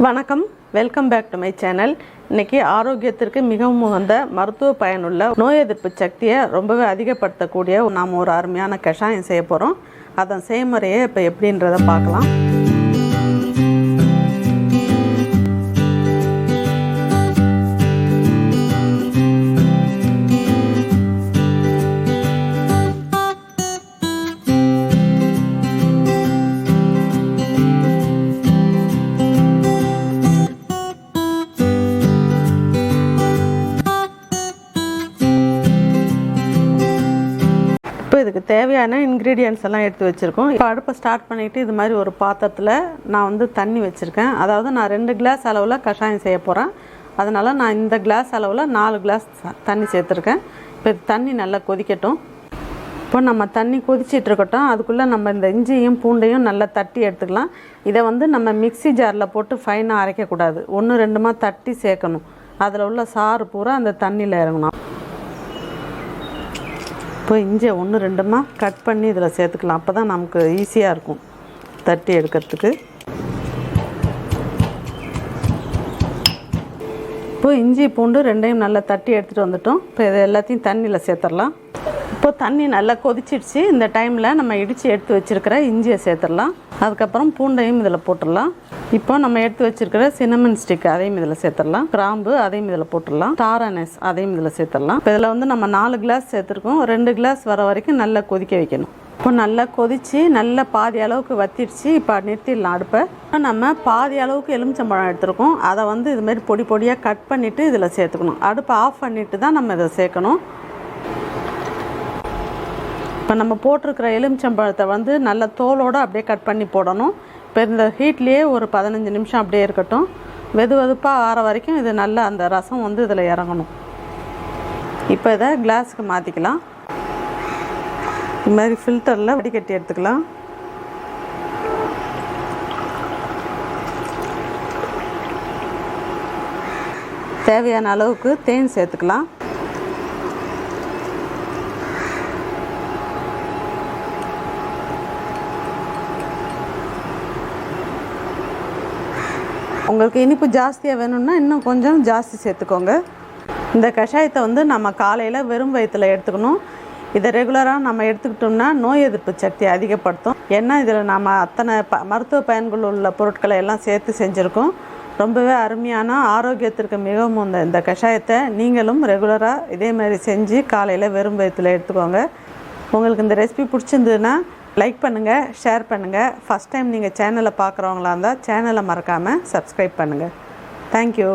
வணக்கம், welcome back to my channel. இன்றைக்கி ஆரோக்கியத்திற்கு மிகவும் உகந்த மருத்துவ பயனுள்ள நோய் எதிர்ப்பு சக்தியை ரொம்பவே அதிகப்படுத்தக்கூடிய நாம் ஒரு அருமையான கஷாயம் செய்ய போகிறோம். அதன் செய்முறையை இப்போ எப்படின்றத பார்க்கலாம். இதுக்கு தேவையான இன்க்ரீடியன்ட்ஸ் எல்லாம் எடுத்து வச்சுருக்கோம். இப்போ அடுப்பை ஸ்டார்ட் பண்ணிவிட்டு இது மாதிரி ஒரு பாத்திரத்தில் நான் தண்ணி வச்சுருக்கேன். அதாவது நான் 2 கிளாஸ் அளவில் கஷாயம் செய்ய போகிறேன். அதனால் நான் இந்த கிளாஸ் அளவில் 4 கிளாஸ் தண்ணி சேர்த்துருக்கேன். இப்போ இது தண்ணி நல்லா கொதிக்கட்டும். இப்போ நம்ம தண்ணி கொதிச்சிட்டு இருக்கட்டும். அதுக்குள்ளே நம்ம இந்த இஞ்சியும் பூண்டையும் நல்லா தட்டி எடுத்துக்கலாம். இதை நம்ம மிக்ஸி ஜாரில் போட்டு ஃபைனாக அரைக்கக்கூடாது. 1-2மா தட்டி சேர்க்கணும். அதில் உள்ள சாறு பூரா அந்த தண்ணியில் இறங்கணும். இப்போ இஞ்சியை 1-2மா கட் பண்ணி இதில் சேர்த்துக்கலாம். அப்போ தான் நமக்கு ஈஸியாக இருக்கும் தட்டி எடுக்கிறதுக்கு. இப்போ இஞ்சி பூண்டு 2ஐயும் நல்லா தட்டி எடுத்துகிட்டு வந்துட்டோம். இப்போ இதை எல்லாத்தையும் தண்ணியில் சேர்த்துடலாம். இப்போ தண்ணி நல்லா கொதிச்சிடுச்சு. இந்த டைமில் நம்ம இடித்து எடுத்து வச்சுருக்கிற இஞ்சியை சேர்த்துடலாம். அதுக்கப்புறம் பூண்டையும் இதில் போட்டுடலாம். இப்போ நம்ம எடுத்து வச்சுருக்கிற சினமன் ஸ்டிக் அதையும் இதில் சேர்த்துடலாம். கிராம்பு அதையும் இதில் போட்டுடலாம். ஸ்டார் அனஸ் அதையும் இதில் சேர்த்துடலாம். இப்போ இதில் நம்ம 4 கிளாஸ் சேர்த்துருக்கோம். 2 கிளாஸ் வர வரைக்கும் நல்லா கொதிக்க வைக்கணும். இப்போ நல்லா கொதித்து நல்லா பாதி அளவுக்கு வத்திடுச்சு. இப்போ நிறுத்திடலாம் அடுப்பை. நம்ம பாதி அளவுக்கு எலுமிச்சம்பழம் எடுத்துருக்கோம். அதை இதுமாரி பொடி பொடியாக கட் பண்ணிவிட்டு இதில் சேர்த்துக்கணும். அடுப்பை ஆஃப் பண்ணிவிட்டு தான் நம்ம இதை சேர்க்கணும். இப்போ நம்ம போட்டிருக்கிற எலுமிச்சம்பழத்தை நல்ல தோலோடு அப்படியே கட் பண்ணி போடணும். இப்போ இந்த ஹீட்லேயே ஒரு 15 நிமிஷம் அப்படியே இருக்கட்டும். வெதுவெதுப்பாக ஆற வரைக்கும் இது நல்லா அந்த ரசம் இதில் இறங்கணும். இப்போ இதை கிளாஸுக்கு மாற்றிக்கலாம். இது மாதிரி ஃபில்டரில் வடிகட்டி எடுத்துக்கலாம். தேவையான அளவுக்கு தேன் சேர்த்துக்கலாம். உங்களுக்கு இனிப்பு ஜாஸ்தியாக வேணும்னா இன்னும் கொஞ்சம் ஜாஸ்தி சேர்த்துக்கோங்க. இந்த கஷாயத்தை நம்ம காலையில் வெறும் வயிற்றில் எடுத்துக்கணும். இதை ரெகுலராக நம்ம எடுத்துக்கிட்டோம்னா நோய் எதிர்ப்பு சக்தியை அதிகப்படுத்தும். ஏன்னா இதில் நம்ம அத்தனை மருத்துவ பயன்கள் உள்ள பொருட்களை எல்லாம் சேர்த்து செஞ்சுருக்கோம். ரொம்பவே அருமையான ஆரோக்கியத்திற்கு மிகவும் இந்த கஷாயத்தை நீங்களும் ரெகுலராக இதே மாதிரி செஞ்சு காலையில் வெறும் வயிற்றில் எடுத்துக்கோங்க. உங்களுக்கு இந்த ரெசிபி பிடிச்சிருந்ததுன்னா லைக் பண்ணுங்கள், ஷேர் பண்ணுங்கள். ஃபஸ்ட் டைம் நீங்கள் சேனலை பார்க்குறவங்களா இருந்தால் சேனலை மறக்காமல் சப்ஸ்கிரைப் பண்ணுங்கள். தேங்க்யூ.